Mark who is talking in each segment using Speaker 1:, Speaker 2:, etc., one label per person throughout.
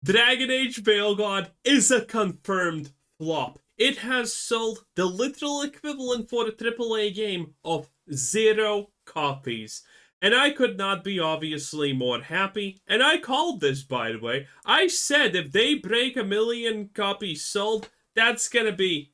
Speaker 1: Dragon Age Veilgaurd is a confirmed flop. It has sold the literal equivalent for a AAA game of 0 copies. And I could not be obviously more happy. And I called this, by the way. I said if they break 1 million copies sold, that's gonna be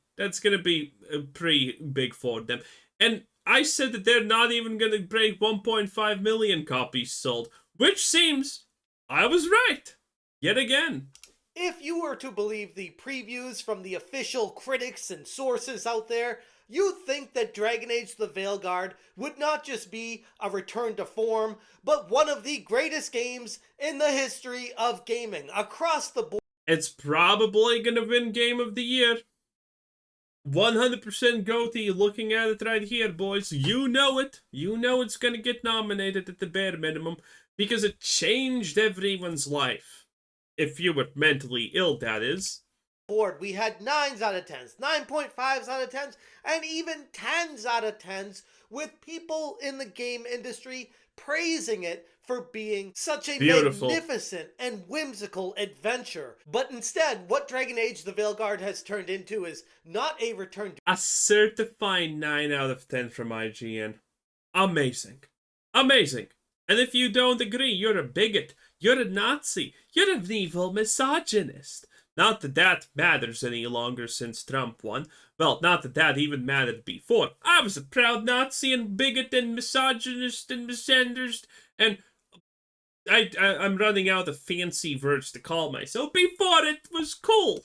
Speaker 1: pretty big for them. And I said that they're not even gonna break 1.5 million copies sold, which seems I was right. Yet again.
Speaker 2: If you were to believe the previews from the official critics and sources out there, you'd think that Dragon Age the Veilguard would not just be a return to form, but one of the greatest games in the history of gaming across the board.
Speaker 1: It's probably gonna win Game of the Year. 100% goatee, looking at it right here, boys. You know it. You know it's gonna get nominated at the bare minimum because it changed everyone's life. If you were mentally ill, that is.
Speaker 2: We had 9s out of 10s, 9.5s out of 10s, and even 10s out of 10s, with people in the game industry praising it for being such a magnificent and whimsical adventure. But instead, what Dragon Age the Veilguard has turned into is not a return to
Speaker 1: a certified 9 out of 10 from IGN. Amazing. Amazing. And if you don't agree, you're a bigot. You're a Nazi. You're an evil misogynist. Not that that matters any longer since Trump won. Well, not that that even mattered before. I was a proud Nazi and bigot and misogynist and misgenderist, and I'm running out of fancy words to call myself. Before it was cool.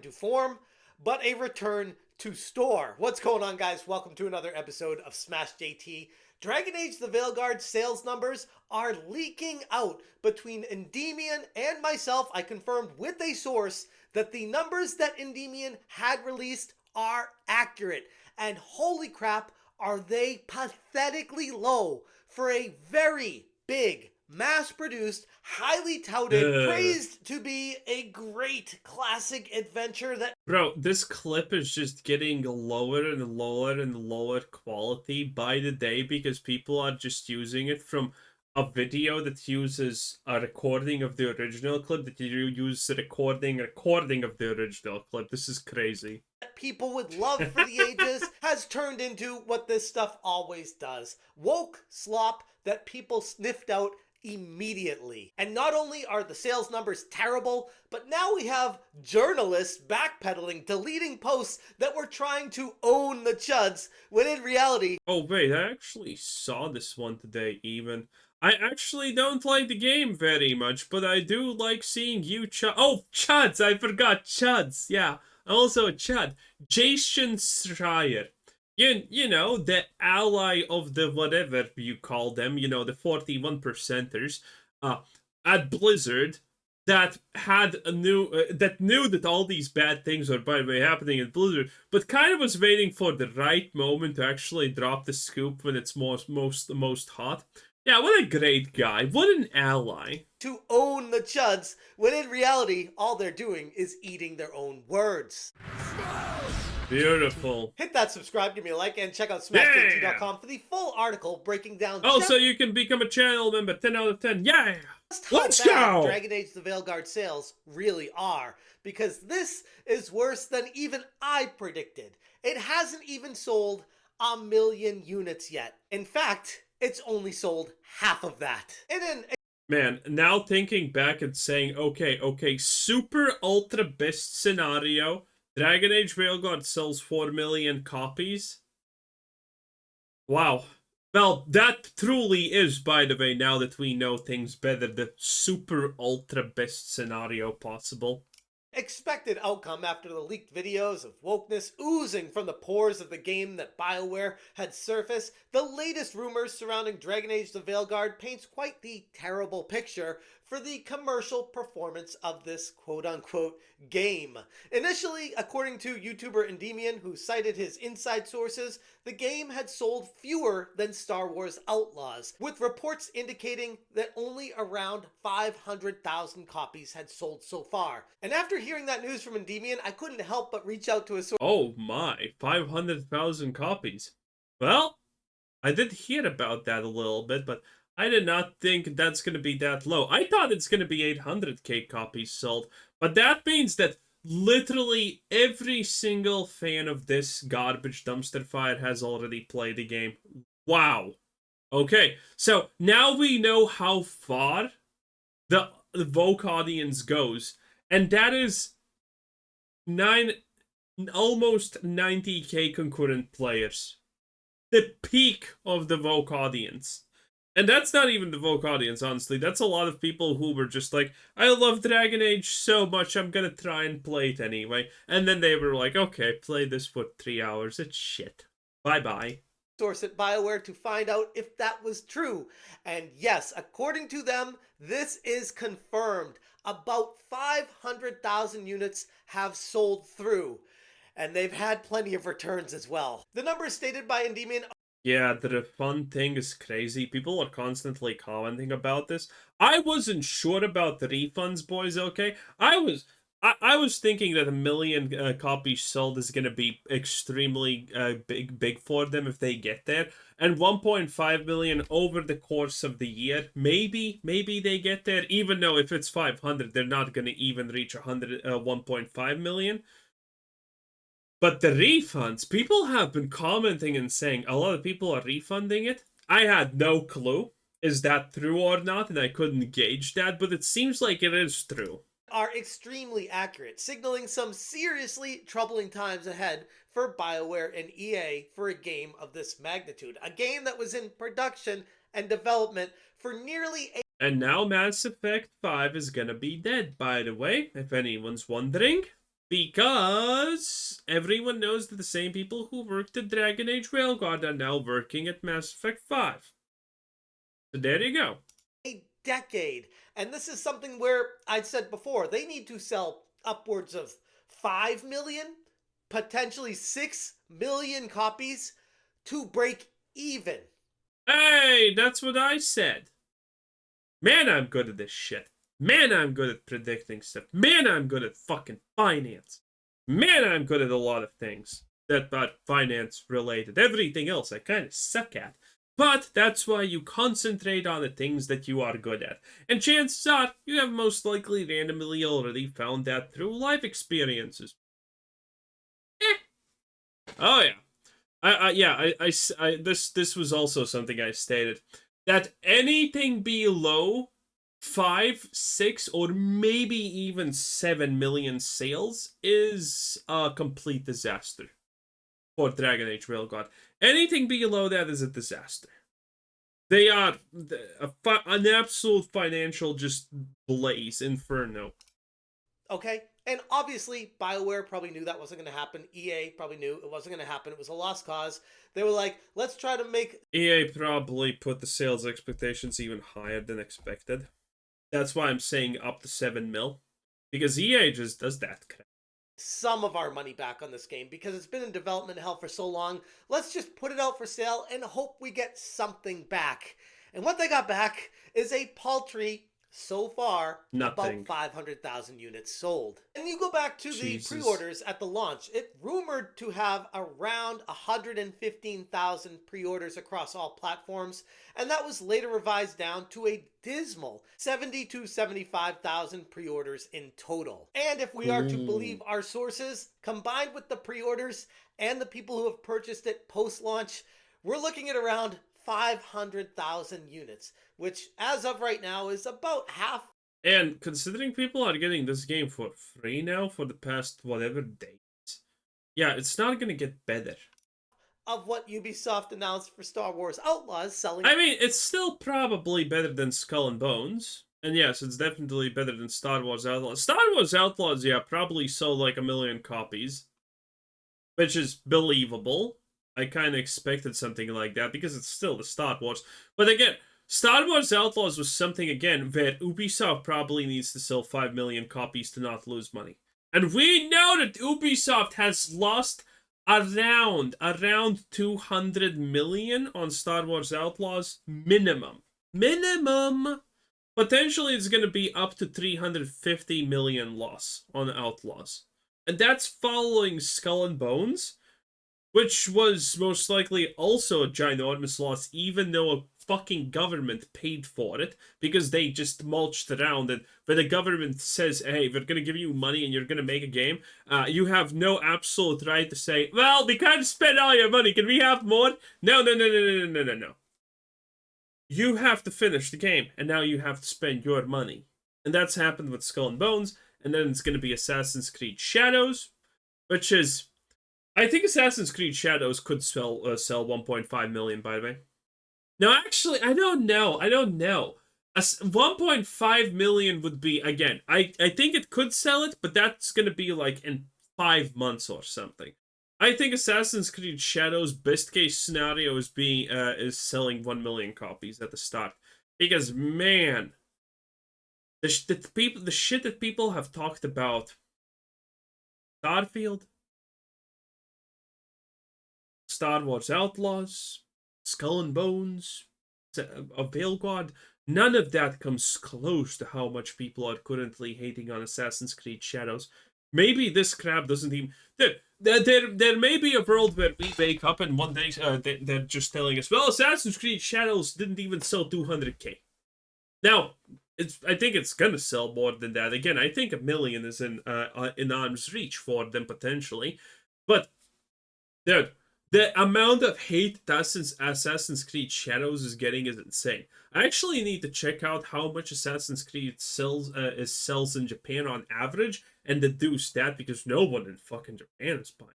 Speaker 2: To form, but a return to store. What's going on, guys? Welcome to another episode of Smash JT. Dragon Age the Veilguard sales numbers are leaking out between Endymion and myself. I confirmed with a source that the numbers that Endymion had released are accurate. And holy crap, are they pathetically low for a very big, mass-produced, highly touted, praised to be a great classic adventure that...
Speaker 1: Bro, this clip is just getting lower and lower and lower quality by the day because people are just using it from a video that uses a recording of the original clip that you use a recording of the original clip. This is crazy.
Speaker 2: People would love for the ages has turned into what this stuff always does. Woke slop that people sniffed out immediately. And not only are the sales numbers terrible, but now we have journalists backpedaling, deleting posts that were trying to own the chuds, when in reality...
Speaker 1: Oh wait, I actually saw this one today even. I actually don't like the game very much, but I do like seeing you chuds, I forgot, chuds, yeah. Also a chud. Jason Schreier. You know, the ally of the whatever you call them, you know, the 41%ers at Blizzard that had a that knew that all these bad things were, by the way, happening at Blizzard, but kind of was waiting for the right moment to actually drop the scoop when it's most hot. Yeah, what a great guy. What an ally.
Speaker 2: To own the chuds, when in reality, all they're doing is eating their own words.
Speaker 1: Beautiful.
Speaker 2: Hit that subscribe, give me a like, and check out smashjt.com for the full article breaking down...
Speaker 1: Also, you can become a channel member, 10 out of 10. Yeah!
Speaker 2: Let's go! Dragon Age the Veilguard sales really are, because this is worse than even I predicted. It hasn't even sold 1 million units yet. In fact, it's only sold half of that.
Speaker 1: Man, now thinking back and saying, okay, super ultra best scenario, Dragon Age Veilguard sells 4 million copies. Wow. Well, that truly is, by the way, now that we know things better, the super ultra best scenario possible.
Speaker 2: Expected outcome after the leaked videos of wokeness oozing from the pores of the game that BioWare had surfaced, the latest rumors surrounding Dragon Age the Veilguard paints quite the terrible picture for the commercial performance of this quote-unquote game. Initially, according to YouTuber Endymion, who cited his inside sources, the game had sold fewer than Star Wars Outlaws, with reports indicating that only around 500,000 copies had sold so far. And after hearing that news from Endymion, I couldn't help but reach out to a source.
Speaker 1: Oh my, 500,000 copies. Well, I did hear about that a little bit, but I did not think that's going to be that low. I thought it's going to be 800k copies sold, but that means that literally every single fan of this garbage dumpster fire has already played the game. Wow. Okay, so now we know how far the Vogue audience goes, and that is nine almost 90k concurrent players. The peak of the Vogue audience. And that's not even the Vogue audience, honestly. That's a lot of people who were just like, I love Dragon Age so much, I'm gonna try and play it anyway. And then they were like, okay, play this for 3 hours. It's shit. Bye-bye.
Speaker 2: Source at BioWare to find out if that was true. And yes, according to them, this is confirmed. About 500,000 units have sold through, and they've had plenty of returns as well. The numbers stated by Endymion.
Speaker 1: Yeah, the refund thing is crazy. People are constantly commenting about this. I wasn't sure about the refunds, boys, okay? I was thinking that 1 million copies sold is going to be extremely big for them if they get there. And 1.5 million over the course of the year, maybe they get there. Even though if it's 500, they're not going to even reach 1.5 million. But the refunds, people have been commenting and saying a lot of people are refunding it. I had no clue. Is that true or not? And I couldn't gauge that, but it seems like it is true.
Speaker 2: Are extremely accurate, signaling some seriously troubling times ahead for BioWare and EA for a game of this magnitude. A game that was in production and development for nearly a...
Speaker 1: And now Mass Effect 5 is gonna be dead, by the way, if anyone's wondering. Because everyone knows that the same people who worked at Dragon Age Veilgaurd are now working at Mass Effect 5. So there you go.
Speaker 2: A decade. And this is something where I'd said before, they need to sell upwards of 5 million, potentially 6 million copies to break even.
Speaker 1: Hey, that's what I said. Man, I'm good at this shit. Man, I'm good at predicting stuff. Man, I'm good at fucking finance. Man, I'm good at a lot of things that are finance related. Everything else I kind of suck at. But that's why you concentrate on the things that you are good at. And chances are, you have most likely randomly already found that through life experiences. Oh yeah. This was also something I stated. That anything below 5, 6, or maybe even 7 million sales is a complete disaster for Dragon Age Veilgaurd. Anything below that is a disaster. They are an absolute financial just blaze, inferno.
Speaker 2: Okay? And obviously, BioWare probably knew that wasn't going to happen. EA probably knew it wasn't going to happen. It was a lost cause. They were like, let's try to make...
Speaker 1: EA probably put the sales expectations even higher than expected. That's why I'm saying up to 7 mil. Because EA just does that crap.
Speaker 2: Some of our money back on this game because it's been in development hell for so long. Let's just put it out for sale and hope we get something back. And what they got back is a paltry, so far,
Speaker 1: Nothing.
Speaker 2: about 500,000 units sold. And you go back to the pre-orders at the launch. It rumored to have around 115,000 pre-orders across all platforms, and that was later revised down to a dismal 70 to 75,000 pre-orders in total. And if we are to believe our sources, combined with the pre-orders and the people who have purchased it post-launch, we're looking at around 500,000 units, which as of right now is about half.
Speaker 1: And considering people are getting this game for free now for the past whatever days, yeah, it's not gonna get better.
Speaker 2: Of what Ubisoft announced for Star Wars Outlaws selling.
Speaker 1: I mean, it's still probably better than Skull and Bones. And yes, it's definitely better than Star Wars Outlaws. Star Wars Outlaws, yeah, probably sold like 1 million copies. Which is believable. I kind of expected something like that because it's still the Star Wars. But again, Star Wars Outlaws was something, again, where Ubisoft probably needs to sell 5 million copies to not lose money. And we know that Ubisoft has lost around 200 million on Star Wars Outlaws minimum. Potentially it's going to be up to 350 million loss on Outlaws. And that's following Skull and Bones, which was most likely also a ginormous loss, even though a fucking government paid for it because they just mulched around. And when the government says, "Hey, we're gonna give you money and you're gonna make a game," you have no absolute right to say, "Well, we can't spend all your money. Can we have more?" No, no, no, no, no, no, no, no. You have to finish the game, and now you have to spend your money. And that's happened with Skull and Bones, and then it's going to be Assassin's Creed Shadows, which is, I think Assassin's Creed Shadows could sell 1.5 million, by the way. No, actually, I don't know. 1.5 million would be, again, I think it could sell it, but that's going to be like in 5 months or something. I think Assassin's Creed Shadows best case scenario is selling 1 million copies at the start, because man, the shit that people have talked about Starfield, Star Wars Outlaws, Skull and Bones, Veilgaurd, none of that comes close to how much people are currently hating on Assassin's Creed Shadows. Maybe this crap doesn't even. There may be a world where we wake up and one day they're just telling us, well, Assassin's Creed Shadows didn't even sell 200K. Now, I think it's gonna sell more than that. Again, I think 1 million is in arm's reach for them potentially, but dude, the amount of hate that Assassin's Creed Shadows is getting is insane. I actually need to check out how much Assassin's Creed sells in Japan on average and deduce that, because no one in fucking Japan is buying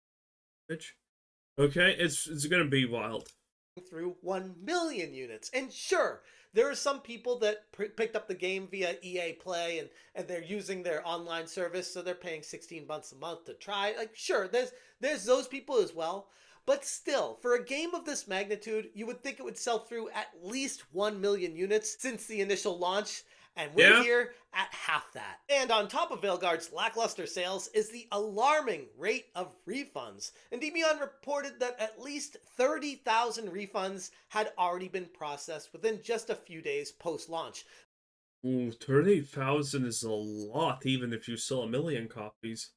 Speaker 1: it. Okay, it's gonna be wild.
Speaker 2: Through 1 million units. And sure, there are some people that picked up the game via EA Play and they're using their online service, so they're paying 16 bucks a month to try. Like, sure, there's those people as well. But still, for a game of this magnitude, you would think it would sell through at least 1 million units since the initial launch, and we're here at half that. And on top of Veilgaurd's lackluster sales is the alarming rate of refunds. Endymion reported that at least 30,000 refunds had already been processed within just a few days post-launch.
Speaker 1: Ooh, 30,000 is a lot, even if you sell 1 million copies.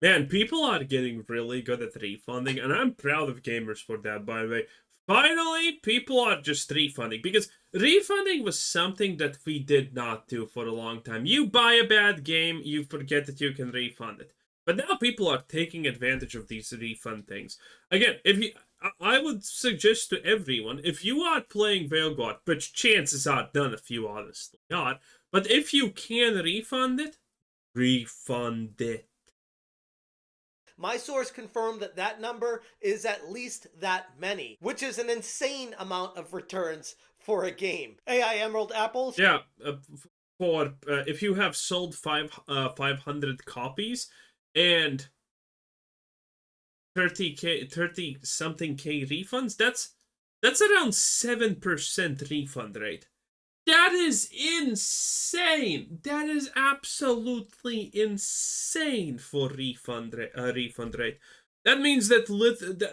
Speaker 1: Man, people are getting really good at refunding, and I'm proud of gamers for that, by the way. Finally, people are just refunding, because refunding was something that we did not do for a long time. You buy a bad game, you forget that you can refund it. But now people are taking advantage of these refund things. Again, I would suggest to everyone, if you are playing Veilgaurd, which chances are none of you honestly are, but if you can refund it, refund it.
Speaker 2: My source confirmed that that number is at least that many, which is an insane amount of returns for a game. AI Emerald Apples?
Speaker 1: Yeah, for if you have sold 500 copies and 30 something K refunds, that's around 7% refund rate. That is insane. That is absolutely insane for refund rate. That means that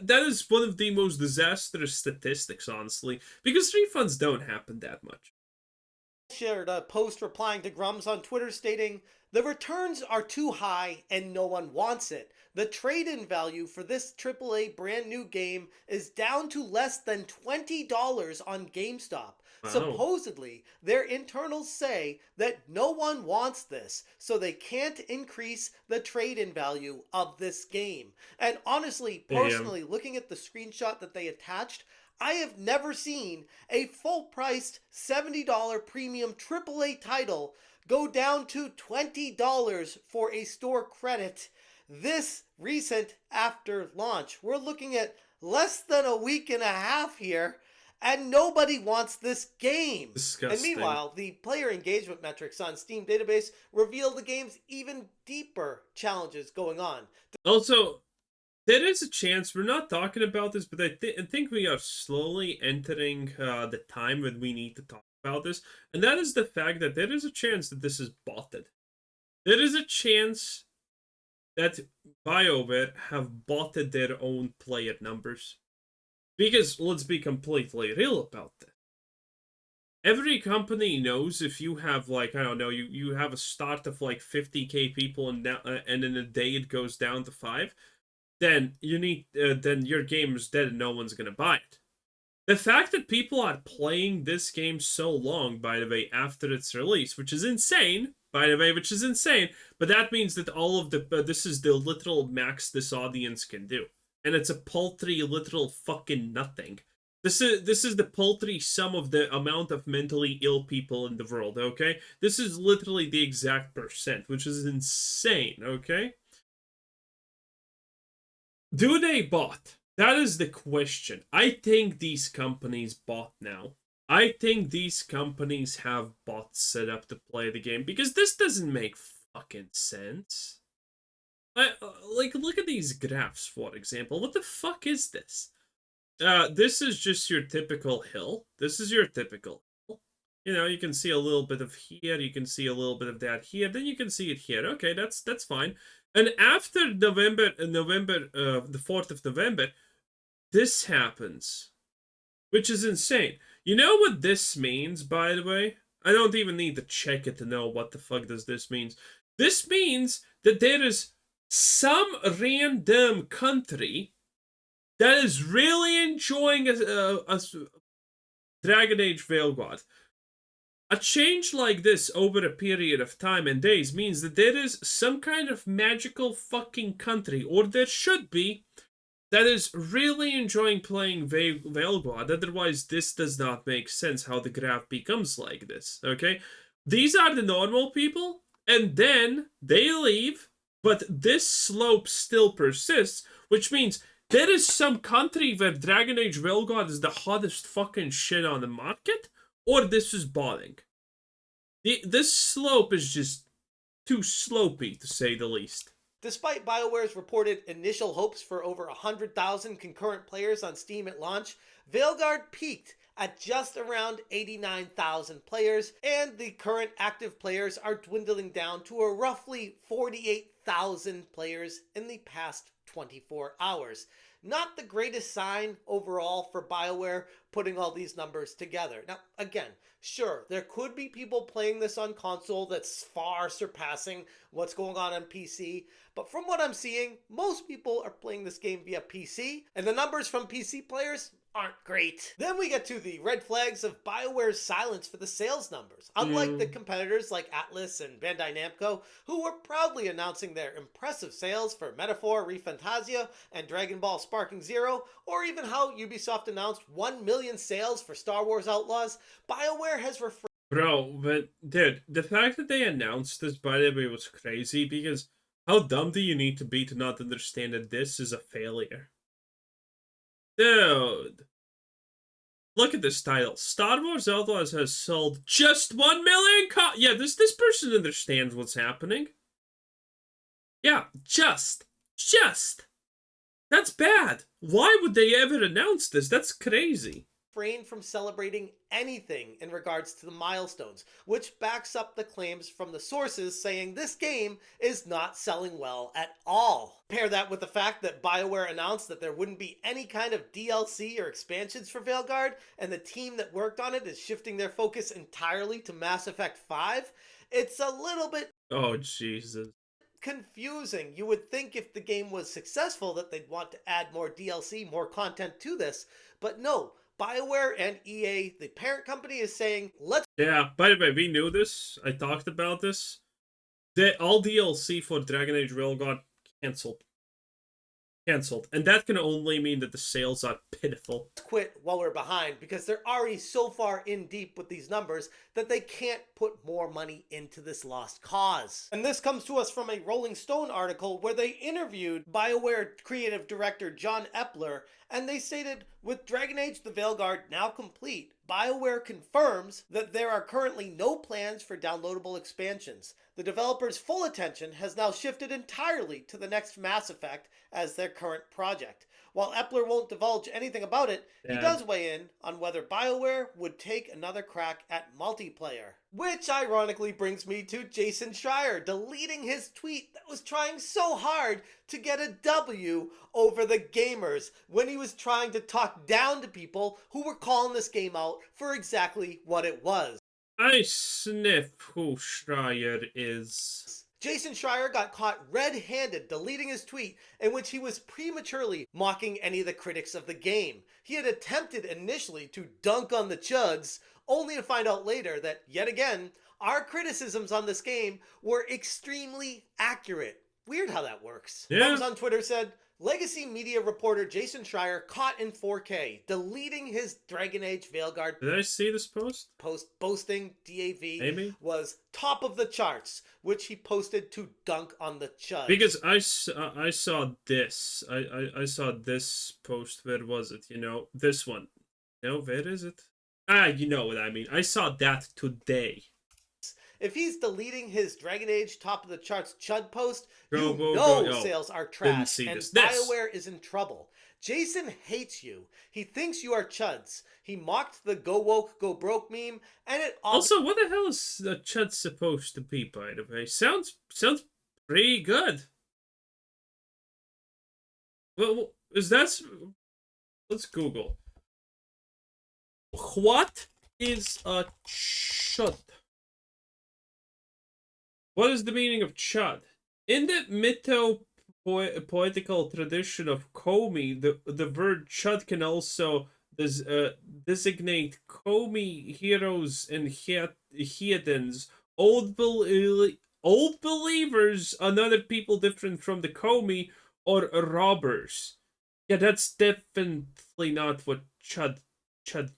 Speaker 1: that is one of the most disastrous statistics, honestly, because refunds don't happen that much.
Speaker 2: Shared a post replying to Grums on Twitter stating, "The returns are too high and no one wants it. The trade-in value for this AAA brand new game is down to less than $20 on GameStop.
Speaker 1: Wow.
Speaker 2: Supposedly, their internals say that no one wants this, so they can't increase the trade-in value of this game." And honestly, personally, looking at the screenshot that they attached, I have never seen a full-priced $70 premium AAA title go down to $20 for a store credit this recent after launch. We're looking at less than a week and a half here, and nobody wants this game.
Speaker 1: Disgusting.
Speaker 2: And meanwhile, the player engagement metrics on Steam database reveal the game's even deeper challenges going on.
Speaker 1: Also, there is a chance, we're not talking about this, but I think we are slowly entering the time when we need to talk about this, and that is the fact that there is a chance that this is botted. There is a chance that BioWare have botted their own player numbers. Because, let's be completely real about this. Every company knows if you have, like, I don't know, you have a start of like 50K people and in a day it goes down to 5. then then your game is dead and no one's gonna buy it. The fact that people are playing this game so long, by the way, after its release, which is insane, by the way, which is insane, but that means that all of the this is the literal max this audience can do, and it's a paltry literal fucking nothing. This is the paltry sum of the amount of mentally ill people in the world. Okay, this is literally the exact percent, which is insane. Okay, do they bot? That is the question. I think these companies bot now. I think these companies have bots set up to play the game because this doesn't make fucking sense. Like, look at these graphs, for example. What the fuck is this? This is just your typical hill. This is your typical hill. You know, you can see a little bit of here, you can see a little bit of that here, then you can see it here. Okay, that's fine. And after the 4th of November, this happens, which is insane. You know what this means, by the way? I don't even need to check it to know what the fuck does this means. This means that there is some random country that is really enjoying a Dragon Age Veilgaurd. A change like this over a period of time and days means that there is some kind of magical fucking country, or there should be, that is really enjoying playing Veilgaurd. Otherwise, this does not make sense how the graph becomes like this, okay? These are the normal people, and then they leave, but this slope still persists, which means there is some country where Dragon Age Veilgaurd is the hottest fucking shit on the market, or this is botting. This slope is just too slopey, to say the least.
Speaker 2: Despite BioWare's reported initial hopes for over 100,000 concurrent players on Steam at launch, Veilgaurd peaked at just around 89,000 players, and the current active players are dwindling down to a roughly 48,000 players in the past 24 hours. Not the greatest sign overall for BioWare putting all these numbers together. Now, again, sure, there could be people playing this on console that's far surpassing what's going on PC, but from what I'm seeing, most people are playing this game via PC, and the numbers from PC players aren't great. Then we get to the red flags of BioWare's silence for the sales numbers. Unlike the competitors like Atlus and Bandai Namco, who were proudly announcing their impressive sales for Metaphor, Refunds, and Dragon Ball Sparking Zero, or even how Ubisoft announced 1 million sales for Star Wars Outlaws, BioWare has refrained.
Speaker 1: Bro, but dude, the fact that they announced this, by the way, was crazy because how dumb do you need to be to not understand that this is a failure? Dude. Look at this title. Star Wars Outlaws has sold just 1 million yeah, this person understands what's happening. Yeah, just. That's bad. Why would they ever announce this? That's crazy.
Speaker 2: Refrain from celebrating anything in regards to the milestones, which backs up the claims from the sources saying this game is not selling well at all. Pair that with the fact that BioWare announced that there wouldn't be any kind of DLC or expansions for Veilgaurd, and the team that worked on it is shifting their focus entirely to Mass Effect 5, it's a little bit...
Speaker 1: Oh, Jesus.
Speaker 2: Confusing. You would think if the game was successful that they'd want to add more DLC, more content to this, but no. BioWare and EA, the parent company, is saying, let's...
Speaker 1: Yeah, by the way, we knew this. I talked about this. All DLC for Dragon Age Veilgaurd cancelled. And that can only mean that the sales are pitiful.
Speaker 2: Quit while we're behind, because they're already so far in deep with these numbers that they can't put more money into this lost cause. And this comes to us from a Rolling Stone article where they interviewed BioWare creative director John Epler, and they stated, with Dragon Age the Veilgaurd now complete, BioWare confirms that there are currently no plans for downloadable expansions. The developer's full attention has now shifted entirely to the next Mass Effect as their current project. While Epler won't divulge anything about it, he does weigh in on whether BioWare would take another crack at multiplayer. Which ironically brings me to Jason Schreier deleting his tweet that was trying so hard to get a W over the gamers when he was trying to talk down to people who were calling this game out for exactly what it was.
Speaker 1: I sniff who Schreier is.
Speaker 2: Jason Schreier got caught red-handed deleting his tweet in which he was prematurely mocking any of the critics of the game. He had attempted initially to dunk on the chuds, only to find out later that, yet again, our criticisms on this game were extremely accurate. Weird how that works.
Speaker 1: Yeah.
Speaker 2: Thumbs on Twitter said, Legacy media reporter Jason Schreier caught in 4K, deleting his Dragon Age Veilgaurd
Speaker 1: Did I see this post?
Speaker 2: boasting DAV
Speaker 1: Maybe.
Speaker 2: was top of the charts, which he posted to dunk on the chud.
Speaker 1: Because I saw this. I saw this post. Where was it? You know, this one. No, where is it? Ah, you know what I mean. I saw that today.
Speaker 2: If he's deleting his Dragon Age top of the charts chud post,
Speaker 1: Go.
Speaker 2: Sales are trash and
Speaker 1: This.
Speaker 2: BioWare is in trouble. Jason hates you. He thinks you are chuds. He mocked the go woke, go broke meme, and it
Speaker 1: also, what the hell is the chud supposed to be, by the way? Sounds pretty good. Well, is that... Let's Google. What is a chud? What is the meaning of chud? In the mytho-poetical tradition of Komi, the word chud can also designate Komi heroes and heathens, old believers, and other people different from the Komi, or robbers. Yeah, that's definitely not what chud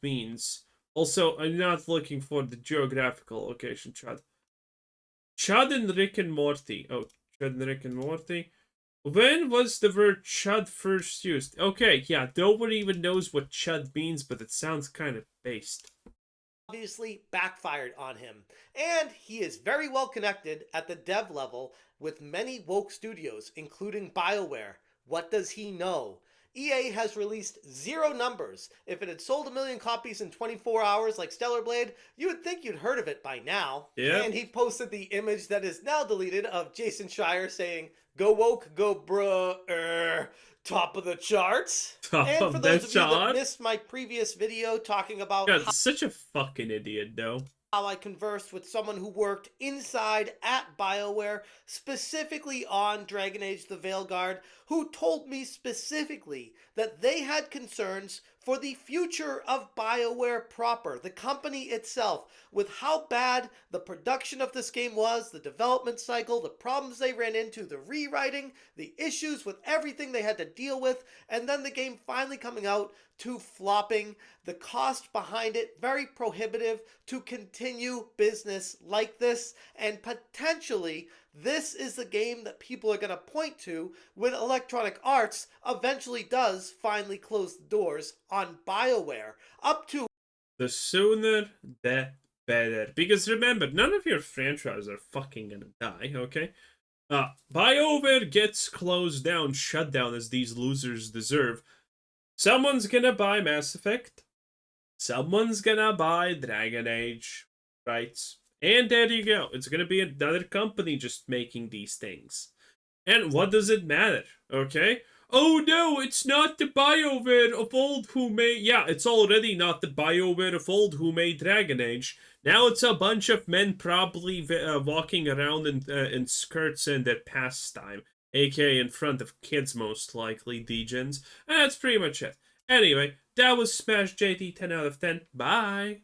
Speaker 1: means. Also, I'm not looking for the geographical location chud. Chud and Rick and Morty. Oh, Chud and Rick and Morty. When was the word chud first used? Okay, yeah, nobody even knows what chud means, but it sounds kind of based.
Speaker 2: Obviously backfired on him. And he is very well connected at the dev level with many woke studios, including BioWare. What does he know? EA has released 0 numbers. If it had sold 1 million copies in 24 hours like Stellar Blade, you would think you'd heard of it by now.
Speaker 1: Yeah.
Speaker 2: And he posted the image that is now deleted of Jason Schreier saying, "Go woke, go bruh, top of the charts." And for those of you that missed my previous video talking about
Speaker 1: God, such a fucking idiot, though.
Speaker 2: How I conversed with someone who worked inside at BioWare, specifically on Dragon Age the Veilgaurd, who told me specifically that they had concerns for the future of BioWare proper, the company itself, with how bad the production of this game was, the development cycle, the problems they ran into, the rewriting, the issues with everything they had to deal with, and then the game finally coming out to flopping, the cost behind it very prohibitive to continue business like this, and potentially this is the game that people are going to point to when Electronic Arts eventually does finally close the doors on BioWare. Up to
Speaker 1: the sooner the better. Because remember, none of your franchises are fucking gonna die, okay? BioWare gets closed down, shut down as these losers deserve. Someone's gonna buy Mass Effect. Someone's gonna buy Dragon Age rights. And there you go. It's gonna be another company just making these things. And what does it matter, okay? Oh no, it's not the BioWare of old who made... Yeah, it's already not the BioWare of old who made Dragon Age. Now it's a bunch of men probably walking around in skirts in their pastime. aka in front of kids most likely, degens. And that's pretty much it. Anyway, that was Smash JT 10 out of 10. Bye!